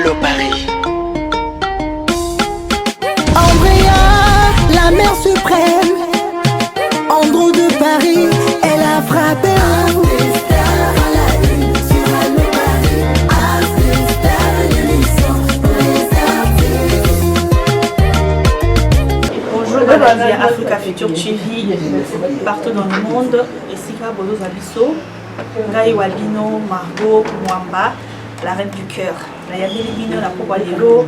Allo Paris. Andrea, la mère suprême, Andrew de Paris, elle a frappé un star à la une sur Allo Paris. Star, l'émission pour les artistes. Bonjour, Balanzi Africa Future TV, partout dans le monde. Ici, Bozo Zabiso, Ngai Walino, Margot, Mwamba, la reine du cœur. La Yamili Bino, la Pobalero,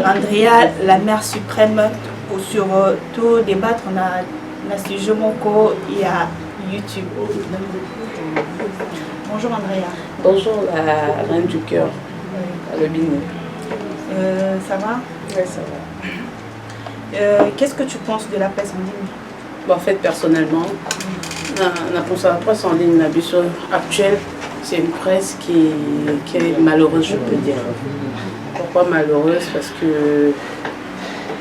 Andrea, la mère suprême. Pour surtout débattre, on a sujet Moko et à YouTube. Bonjour Andrea. Bonjour la reine du cœur, le Bino. Ça va? Oui, ça va. Qu'est-ce que tu penses de la presse en ligne? Bon, en fait, personnellement, la presse en ligne, la bus actuelle, c'est une presse qui est malheureuse, je peux dire. Pourquoi malheureuse? Parce que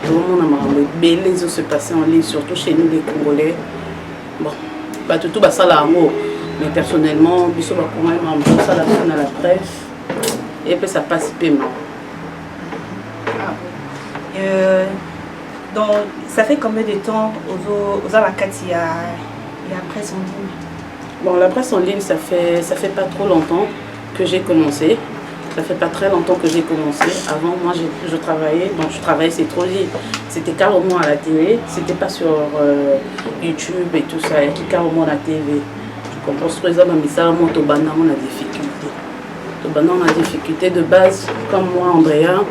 tout le monde a marre. Les se passer en ligne, surtout chez nous les Congolais. Bon, pas tout ça là, mais personnellement, biso va quand même ça la à la presse et puis ça passe paiement. Donc, ça fait combien de temps aux Alakati il y a presse en ligne? Bon, la presse en ligne, ça fait pas trop longtemps que j'ai commencé. Ça fait pas très longtemps que j'ai commencé. Avant, moi, je travaillais. Bon, je travaillais, c'est trop dit. C'était carrément à la télé. C'était pas sur YouTube et tout ça. Il y a carrément à la télé. Je comprends ce que ça m'a mis ça. Moi, on a difficulté. On a difficulté de base, comme moi, Andrea.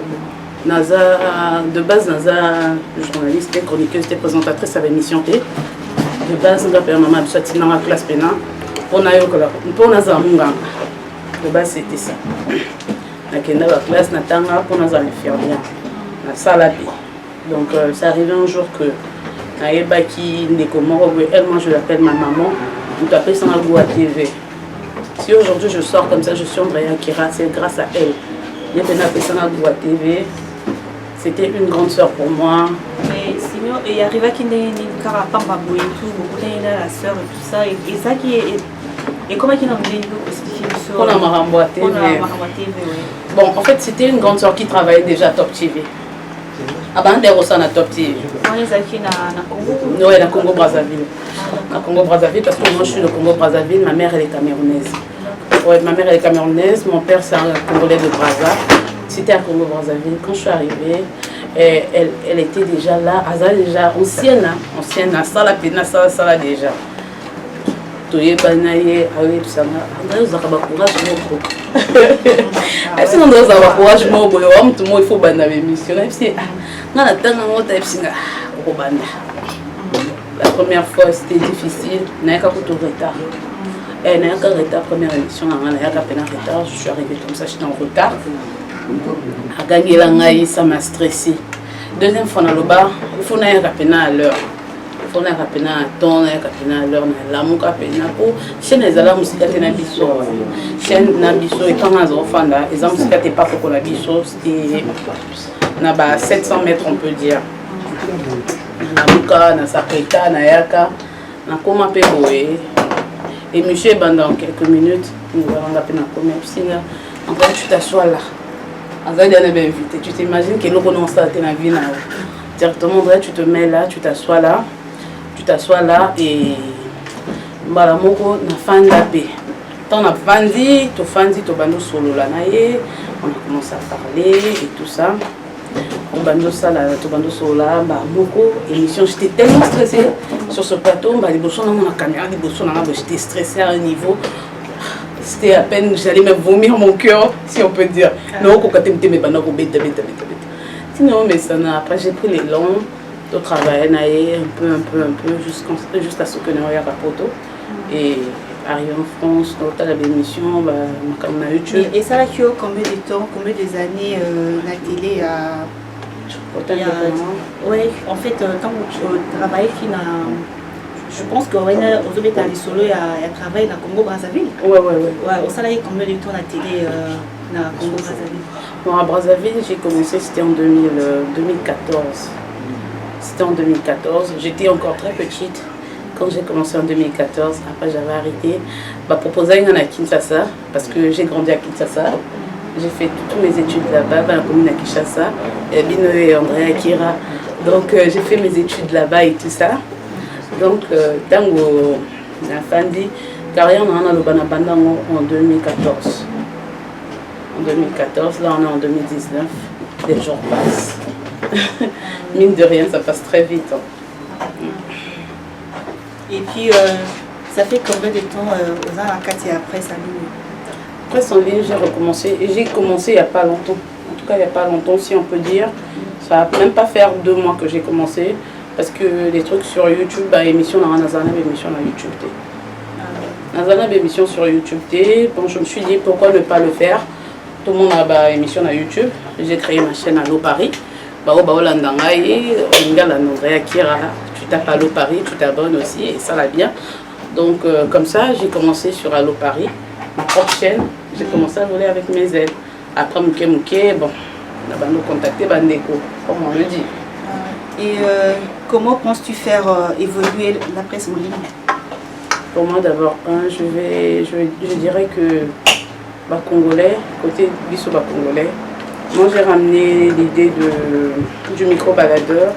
De base, Naza, journaliste, chroniqueuse, présentatrice à l'émission T. De base, on a fait maman soit dans la classe pénale. On a eu de base, c'était ça. On a la classe, on a pour nous infirmière. On a ça la vie. Donc, ça arrivait un jour que elle, moi, je l'appelle ma maman. On t'appelle ça à TV. Si aujourd'hui je sors comme ça, je suis Andrea Kira, c'est grâce à elle. Il y a à TV. C'était une grande sœur pour moi. Mais sinon, il arrive qu'il y ait une carapambabou et tout, beaucoup de la sœur et tout ça. Et ça qui est. Et comment il y a une On a Maramboa TV. Bon, en fait, c'était une grande sœur qui travaillait déjà à Top TV. Avant d'être au sein de Top TV. Oui, la Congo Brazzaville. La Congo Brazzaville, parce que moi je suis de Congo Brazzaville, ma mère elle est camerounaise. Ouais, ma mère elle est camerounaise, mon père c'est un Congolais de Brazza. C'était à Congo Brazzaville. Quand je suis arrivée, elle était déjà là, elle était déjà ancienne, ça la peine, ça déjà. Toye banaye, awe pisanga, Andrea uzaka ba courage moko. Est-ce que Andrea uzaka courage moko, wa mutu mo il faut bana émission. Est-ce na na tanga ngota epsinga ko banda. La première fois c'était difficile, na yaka ko to retard. Na yaka retard première émission na yaka pena retard, je suis arrivée comme ça, j'étais en retard. A gagné la ngai, ça m'a stressé. Deuxième fois dans le bar, il faut na yaka pena à l'heure. On a rappelé à temps, on a rappelé à l'heure, on a l'amour rappelé à pour chaîne les alarmes musiques à Nabiso, chaîne Nabiso et quand on a enfant là, les alarmes musiques à pas pour qu'on a Nabiso, c'était na bas 700 mètres on peut dire. Na Muka, na Sakreta, na Yaka, na Koma Peboé. Et monsieur pendant quelques minutes, nous allons rappeler na Koma Piscine. En fait, tu t'assois là. En fait, il y a bien invité. Tu t'imagines que nous connaissons ça dans la vie là. Directement, tu te mets là, tu t'assois là. Tu t'assois là et voilà moko na fanda pe tant na fandi to bando solo là naie on a commencé à parler et tout ça to bando solo là ba moko émission j'étais tellement stressée sur ce plateau ba liboso na mon caméra liboso na j'étais stressée à un niveau c'était à peine j'allais me vomir mon cœur si on peut dire non ko katemte me bana ko beta sinon mais ça n'a après j'ai pris l'élan de travailler un peu jusqu'à ce que nous ayons un photo et arrivé en France dans la émission comme on a YouTube. Et ça là tu as combien de temps, combien des années la télé a oui, en fait quand tu travailles je pense que aux Obétali Solo il a travaillé dans Congo Brazzaville. Ouais. Au salarié combien de temps la télé dans Congo Brazzaville? Bon, à Brazzaville, j'ai commencé, c'était en 2014. C'était en 2014. J'étais encore très petite quand j'ai commencé en 2014. Après, j'avais arrêté. Proposé à Kinshasa parce que j'ai grandi à Kinshasa. j'ai fait toutes mes études là-bas, dans la commune de Kinshasa, Bino et Andrea Kira. Donc j'ai fait mes études là-bas et tout ça. Donc tango la fin de carrière on a le Banabandango en 2014. En 2014, là on est en 2019, des jours passent. Mine de rien, ça passe très vite. Hein. Et puis ça fait combien de temps aux Arakati après sa ligne? Après son ligne, j'ai recommencé. Et j'ai commencé il n'y a pas longtemps. En tout cas, il n'y a pas longtemps, si on peut dire. Ça va même pas faire 2 mois que j'ai commencé. Parce que les trucs sur YouTube, bah, émission dans Nazana, émission sur YouTube. Nazana, émission sur YouTube. Bon, je me suis dit pourquoi ne pas le faire. Tout le monde a bah, émission sur YouTube. J'ai créé ma chaîne Allo Paris. Bah, au Baolandanga et Olinga Andrea Kira. Tu tapes Allo Paris, tu t'abonnes aussi et ça va bien. Donc, comme ça, j'ai commencé sur Allo Paris, ma propre chaîne. J'ai commencé à voler avec mes ailes. Après, Mouké, bon, on va nous contacter Bandeko, comme on le dit. Et comment penses-tu faire évoluer la presse en ligne? Pour moi, d'abord, je dirais que bah, Congolais, côté Bissau Congolais, moi j'ai ramené l'idée du micro-baladeur.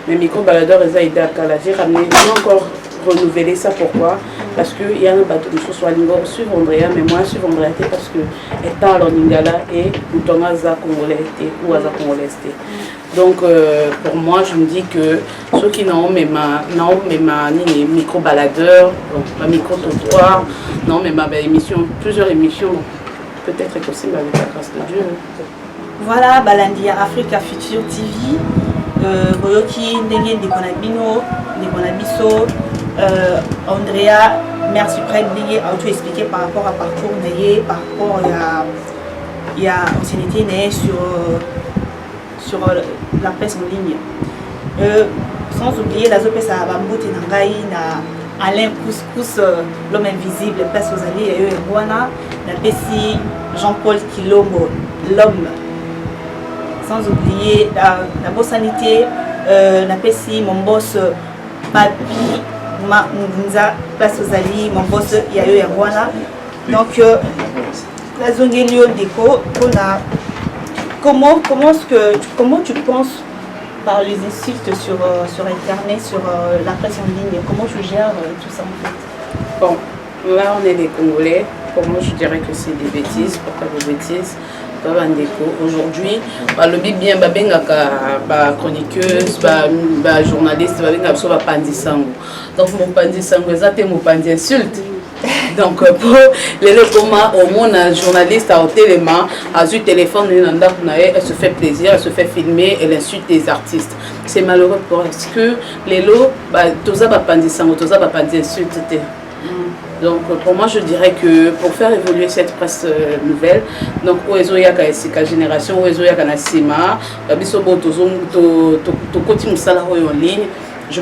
Mais micro-baladeur, ils ont aidé à Kala. J'ai ramené, j'ai encore renouvelé ça. Pourquoi? Parce qu'il y a un bateau de choses à Lingo, suivre Andrea, mais moi suivre Andrea parce que étant en Lingala et nous Aza Congolais ou Aza Congolais. Donc pour moi, je me dis que ceux qui n'ont même ni micro-baladeur, ma micro-trottoir, non, mais ma émission, plusieurs émissions, peut-être est possible avec la grâce de Dieu. Voilà, Balandia Africa Future TV. Boyoki Ndenge Ndekonabino, Ndekonabiso, Andrea, Mère Suprême Ndenge a tout expliqué par rapport à parcours Naye, par rapport à ancienneté Naye sur la presse en ligne. Sans oublier la Zopesa Bamboute Nangaï, Alain Couscous, l'homme invisible, place aux alliés et Wana, la Pessi Jean-Paul Kilombo, l'homme. Sans oublier la bossanité, la Pessi, mon boss Papi, Ngunza, place aux alliés, mon boss Yayo et Wana. Donc, la zone Déco, comment tu penses par les insultes sur Internet, sur la presse en ligne, comment tu gères tout ça en fait? Bon, là on est des Congolais, pour moi je dirais que c'est des bêtises, pourquoi des bêtises? Aujourd'hui, le big bien, chroniqueuse, journaliste, pandisango. Donc mon pandisango, c'est mon pandi insulte. Donc pour les comment au monde un journaliste à téléma a eu téléphone elle se fait plaisir, elle se fait filmer, elle insulte des artistes. C'est malheureux parce que les lots tous a pandisango, tous a pandi insulte. Donc pour moi je dirais que pour faire évoluer cette presse nouvelle, donc Oezo Yaka Esika Génération, Oezo Yaka Nasima, Bisobo Tozo to Koti Musala en ligne, je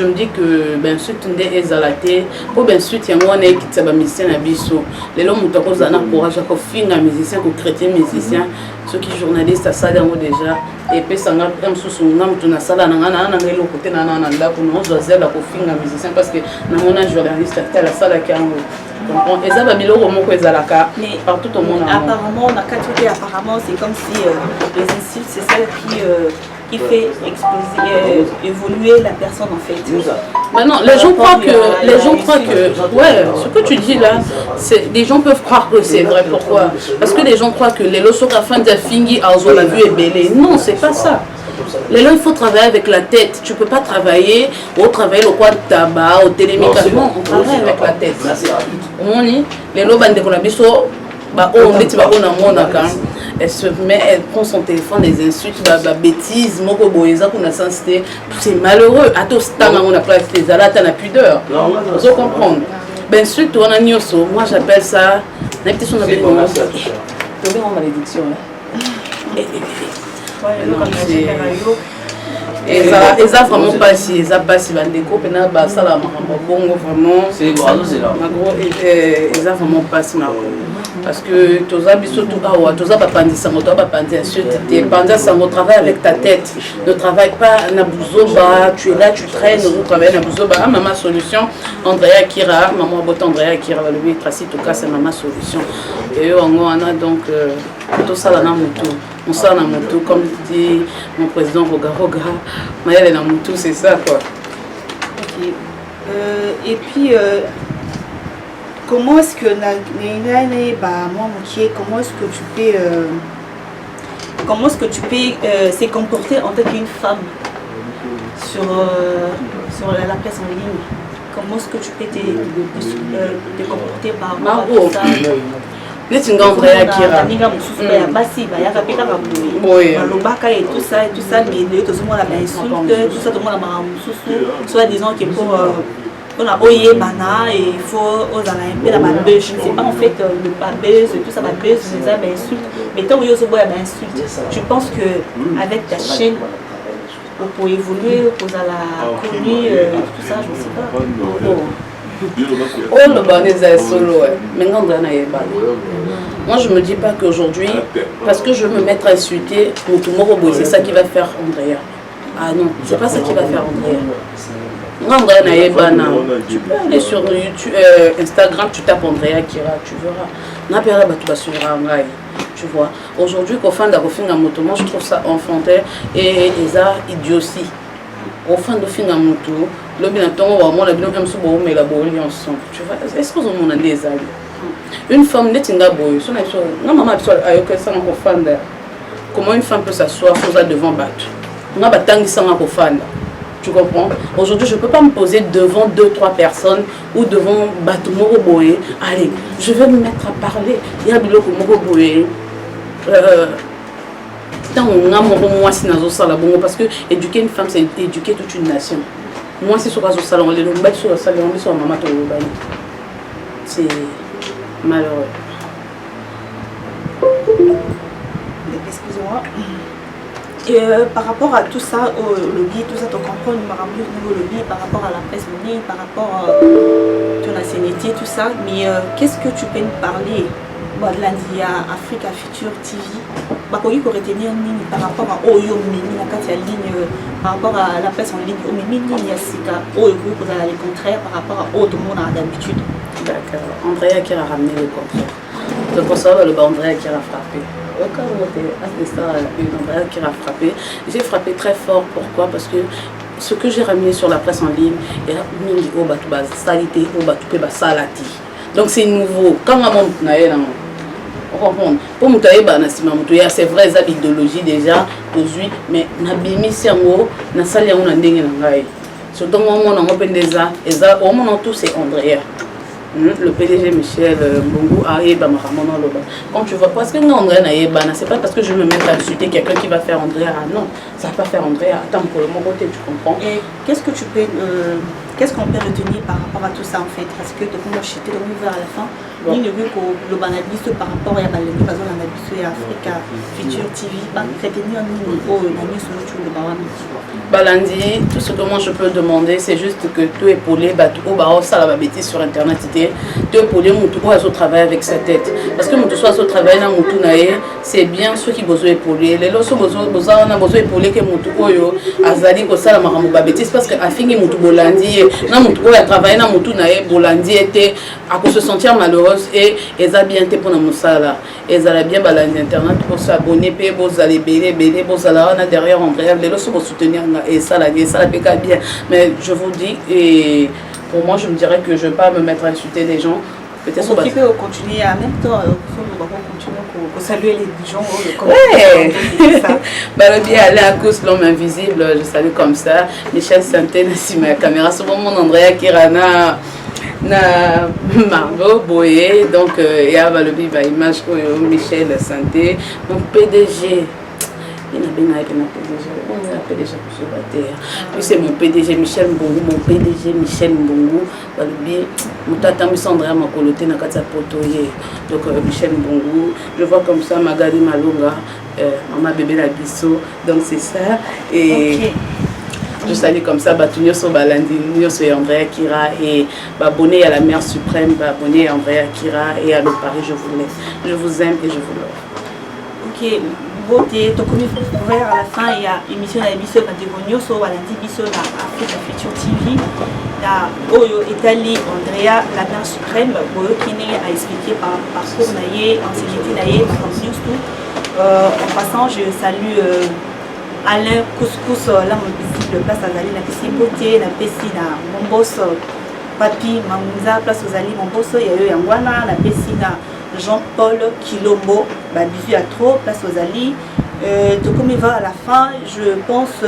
me dis que ben suite ndé ezalaté pour ben suite yango on est qui ba musicien na biso les lots mutako zana courage ko finga musicien ko chrétien musicien ceux qui journalistes à ça déjà et puis ça n'a pas sous ngam tuna sala na ngana na ngelo côté na nda ko no zozela ko finga musicien parce que na mona journaliste à la salle qui donc eza ba biloko moko ezalaka partout au monde. Apparemment on a quatre apparemment c'est comme si les insultes c'est celle qui fait exploser, évoluer la personne en fait. Maintenant, les gens croient que, ouais, ce que tu dis là, les gens peuvent croire que c'est vrai. Pourquoi? Parce que les gens croient que les lots sont à fin de fingi à la vue est belle. Non, c'est pas ça. Les lots, il faut travailler avec la tête. Tu peux pas travailler au travail au quoi de tabac, au télémédicament. On travaille avec la tête. Les lots, elle prend son téléphone, les insultes, bêtises, c'est malheureux. À tout ce temps, on a place des alates, on a pudeur. Vous comprendre. Ben, surtout, on a nyoso. Moi, j'appelle ça. C'est une malédiction. Et ça vraiment pas si ça passe si bandeko pena ba sala makambo bongo vraiment c'est ça vraiment pas si parce que toza biso tout awa toza ba pandisa moto ba pandisa tu pandisa sango travail avec ta tête ne travaille pas na buzoba tu es là tu traînes vous travaillez na buzoba maman solution Andrea Kira maman bote Andrea Kira le lui traci tout cas c'est maman solution et on a donc Tout ça là, on sort dans moto, comme dit mon président Roga Roga, Mayel est dans moto, c'est ça quoi. Ok. Et puis, comment est-ce que se comporter en tant qu'une femme sur la place en ligne? Comment est-ce que tu peux te comporter par rapport à tout ça? Netinga Andrea Kira. Basi bayaka pe kaka boye balobaka et tout ça mais le tout le monde a bien insulte tout ça tout le monde a marre mususu soit disant que pour on a oyé bana et il faut aux ala un peu la buzz, c'est pas en fait le buzz tout ça buzz les a bien insulte mais tant que boya bien insulte je pense que avec ta chaîne pour évoluer pour la connue tout ça je sais pas. Oh le banais est solo, mais non, moi je me dis pas qu'aujourd'hui, parce que je veux me mettre à insulter pour tout le monde, c'est ça qui va faire Andrea. Ah non, c'est pas ça qui va faire Andrea. Tu peux aller sur YouTube, Instagram, tu tapes Andrea Kira, tu verras. Tu vois, aujourd'hui, quand on fait un moto, moi je trouve ça enfantin et ça idiotie. Au fin de fin de moto, le bientôt on va bien comme ça bon mais la bonne ensemble. Tu vois, est-ce que on a des amis? Une femme n'est pas boy, son non maman soit ayo que ça en fan. Comment une femme peut s'asseoir devant battre? On a battangi sans en fan. Tu comprends? Aujourd'hui, je peux pas me poser devant 2-3 personnes ou devant battre moro boy. Allez, je vais me mettre à parler. Il y a biloko moro boy. Parce que éduquer une femme, c'est éduquer toute une nation. Moi, c'est sur le salon, c'est malheureux. Excusez-moi. Et par rapport à tout ça, au lobby, tout ça, tu comprends, nous m'avons le lobby par rapport à la presse monnaie, par rapport à ton nationalité, tout ça. Mais qu'est-ce que tu peux nous parler? Lundi à Africa Future TV, il faut retenir par rapport à Oyo Mini, la ligne, par rapport à la presse en ligne, Mini, Yassika, Oyo, vous avez le contraire par rapport à tout le monde d'habitude. D'accord. Andrea qui a ramené le contraire. Donc pour ça, le Andrea qui a frappé. Au cas où Andrea qui a frappé, j'ai frappé très fort. Pourquoi? Parce que ce que j'ai ramené sur la presse en ligne, il y a Mini Obatouba Salité, Obatouba Salati. Donc c'est nouveau. Quand on a pour nous c'est vrai ça l'idéologie déjà aujourd'hui mais na bimi sermo na salia on ndenge na ngai surtout moi on open déjà et ça au moment tout c'est Andrea le PDG Michel Mbongo Aeba Maramona Loba. Quand tu vois parce que non Andrea Naeba c'est pas parce que je me mets à insulter quelqu'un qui va faire Andrea non ça va pas faire Andrea attends pour mon côté tu comprends. Et qu'est-ce que tu peux qu'est-ce qu'on peut retenir par rapport à tout ça en fait parce que depuis moi j'étais revenu vers la fin il ne veut que le banaliste par rapport à la banaliste et Africa Future TV retenir un niveau la nuit sur YouTube de Bawami. Balandi, tout ce que moi je peux demander, c'est juste que tu épaulé, ça la bêtise sur internet, tu épaulé mon à travailler avec sa tête. Parce que mon soit travail dans mon c'est bien ceux qui besoin épauler. Les lots besoin épauler que mon tour azali ko ça la marambo bêtise parce que affingi mon bolandi na mon tour à travailler dans mon bolandi était à se sentir malheureuse et a bien été pour nos sala. Et a bien balandi internet pour s'abonner, payer vos allez belé vos allez derrière Andrea, les lots pour soutenir et ça la bien. Mais je vous dis, et pour moi, je me dirais que je ne vais pas me mettre à insulter des gens. Peut-être qu'on peut continuer en même temps, continuer pour saluer les gens. Le bien aller à cause de l'homme invisible, je salue comme ça. Michel Santé, si ma caméra, c'est mon Andrea Kirana. Na Margot Boye, donc il y a le viva image Michel Santé, mon PDG. Il y a bien un PDG, on a un PDG pour se battre. Puis c'est mon PDG Michel Mbongo, mon PDG Michel Mbongo. Mon tata Andrea Makolote na kata potoye. Donc Michel Mbongo, je vois comme ça Magali Malonga, maman bébé la bisso. Donc c'est ça. Et okay. Je salue comme ça Batunio So Balandi, Nyoso et Andrea Kira et abonné à la Mère Suprême, abonné à Andrea Kira et à le Paris, je vous laisse. Je vous aime et je vous love. Ok. Beauté, ton commis frère à la fin, il y a émission à l'émission Patégonio, so Balandi Bisso, la Africa Future TV, la Oyo Italie, Andrea, la Mère Suprême, Boyo Kine a expliqué par ce qu'on a eu, ancienneté, par news tout. En passant, je salue Alain Couscous, là, le place Azali, la Pessi Botier, la Pessi, mon boss, Papi, Mamouza, place Azali, mon boss, il y a eu Yangwana, la Pessi, Jean-Paul Kilombo, Bisu à trop, place Azali. Tout comme il va à la fin, je pense